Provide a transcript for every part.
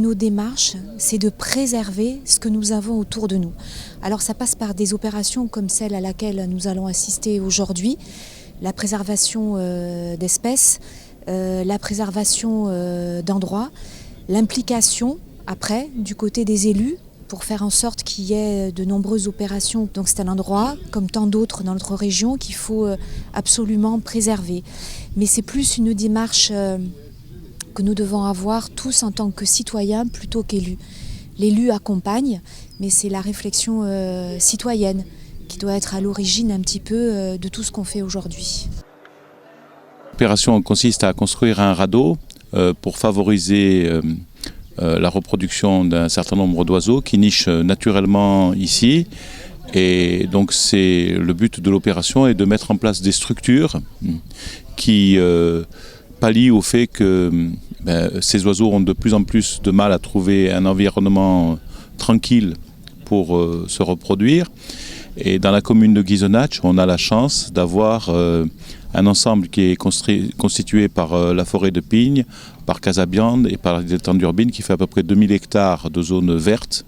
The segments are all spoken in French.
nos démarches, c'est de préserver ce que nous avons autour de nous. Alors ça passe par des opérations comme celle à laquelle nous allons assister aujourd'hui, la préservation d'espèces, la préservation d'endroits, l'implication après du côté des élus pour faire en sorte qu'il y ait de nombreuses opérations. Donc c'est un endroit, comme tant d'autres dans notre région, qu'il faut absolument préserver. Mais c'est plus une démarche que nous devons avoir tous en tant que citoyens plutôt qu'élus. L'élu accompagne, mais c'est la réflexion citoyenne qui doit être à l'origine un petit peu de tout ce qu'on fait aujourd'hui. L'opération consiste à construire un radeau pour favoriser la reproduction d'un certain nombre d'oiseaux qui nichent naturellement ici. Et donc le but de l'opération est de mettre en place des structures qui pallient au fait que ces oiseaux ont de plus en plus de mal à trouver un environnement tranquille pour se reproduire. Et dans la commune de Ghisonaccia, on a la chance d'avoir un ensemble qui est constitué par la forêt de Pigne, par Casabiande et par l'étang d'Urbine qui fait à peu près 2000 hectares de zones vertes,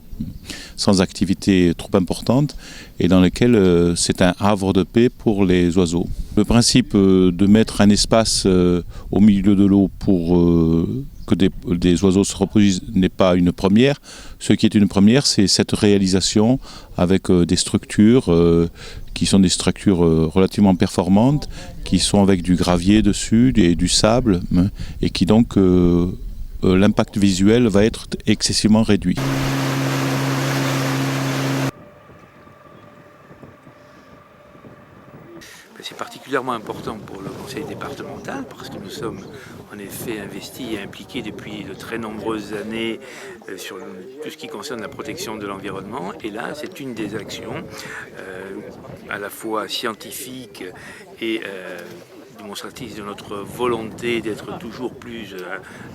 sans activité trop importante, et dans lequel c'est un havre de paix pour les oiseaux. Le principe de mettre un espace au milieu de l'eau pour que des oiseaux se reproduisent n'est pas une première. Ce qui est une première, c'est cette réalisation avec des structures qui sont des structures relativement performantes, qui sont avec du gravier dessus et du sable, et qui donc l'impact visuel va être excessivement réduit. C'est particulièrement important pour le conseil départemental parce que nous sommes en effet investis et impliqués depuis de très nombreuses années sur tout ce qui concerne la protection de l'environnement. Et là, c'est une des actions à la fois scientifique et démonstratrice de notre volonté d'être toujours plus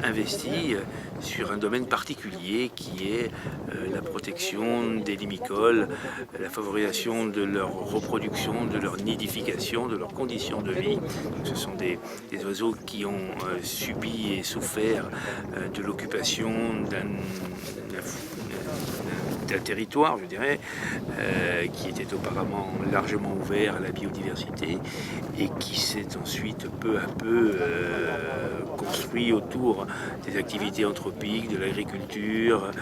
investi sur un domaine particulier qui est la protection des limicoles, la favorisation de leur reproduction, de leur nidification, de leurs conditions de vie. Donc, ce sont des oiseaux qui ont subi et souffert de l'occupation d'un territoire, je dirais, qui était auparavant largement ouvert à la biodiversité et qui s'est ensuite peu à peu construit autour des activités anthropiques, de l'agriculture,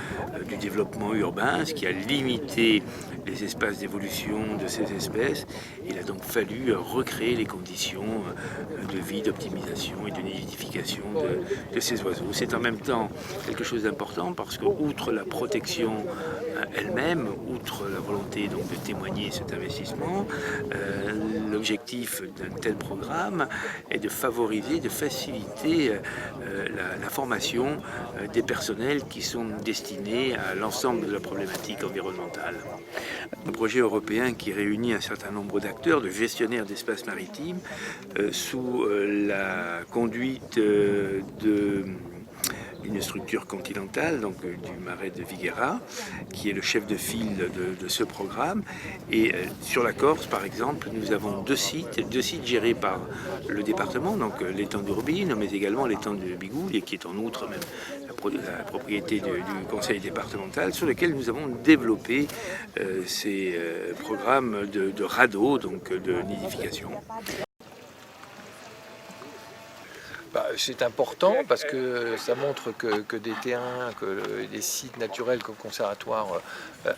du développement urbain, ce qui a limité les espaces d'évolution de ces espèces. Il a donc fallu recréer les conditions de vie, d'optimisation et de nidification de ces oiseaux. C'est en même temps quelque chose d'important parce que, outre la protection elle-même, outre la volonté donc de témoigner cet investissement, l'objectif d'un tel programme est de favoriser, de faciliter la formation des personnels qui sont destinés à l'ensemble de la problématique environnementale. Un projet européen qui réunit un certain nombre d'acteurs, de gestionnaires d'espaces maritimes, sous la conduite d'une structure continentale, donc du marais de Viguera, qui est le chef de file de ce programme. Et sur la Corse, par exemple, nous avons deux sites gérés par le département, donc l'étang d'Urbine, mais également l'étang de Bigouille, qui est en outre même la propriété du conseil départemental, sur lesquels nous avons développé ces programmes de radeaux, donc de nidification. C'est important parce que ça montre que des terrains, que des sites naturels que le conservatoire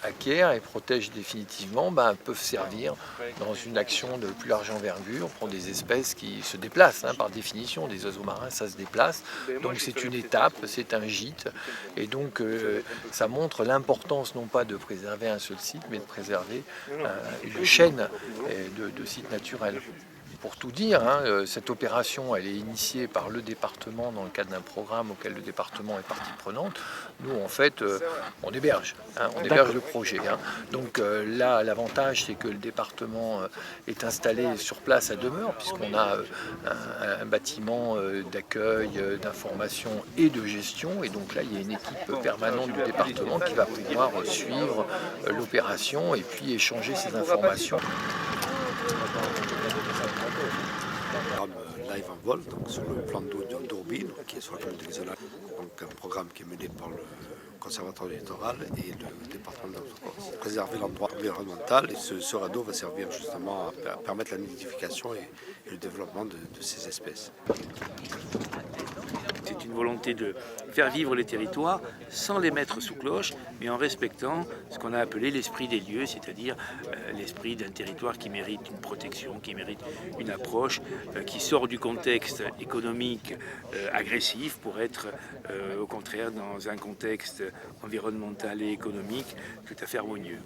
acquiert et protège définitivement peuvent servir dans une action de plus large envergure pour des espèces qui se déplacent. Par définition, des oiseaux marins, ça se déplace. Donc c'est une étape, c'est un gîte. Et donc ça montre l'importance non pas de préserver un seul site, mais de préserver une chaîne de sites naturels. Pour tout dire, cette opération elle est initiée par le département dans le cadre d'un programme auquel le département est partie prenante. Nous en fait on héberge le projet. Donc là l'avantage c'est que le département est installé sur place à demeure puisqu'on a un bâtiment d'accueil, d'information et de gestion et donc là il y a une équipe permanente du département qui va pouvoir suivre l'opération et puis échanger ces informations. Live en vol, donc sur le plan d'eau d'Urbine, qui est sur la commune de Ghisonaccia. donc un programme qui est mené par le Conservatoire du littoral et le département de l'Haute-Corse. Préserver l'endroit environnemental et ce radeau va servir justement à permettre la nidification et le développement de ces espèces. C'est une volonté de faire vivre les territoires sans les mettre sous cloche, mais en respectant ce qu'on a appelé l'esprit des lieux, c'est-à-dire l'esprit d'un territoire qui mérite une protection, qui mérite une approche, qui sort du contexte économique agressif pour être au contraire dans un contexte environnemental et économique tout à fait harmonieux.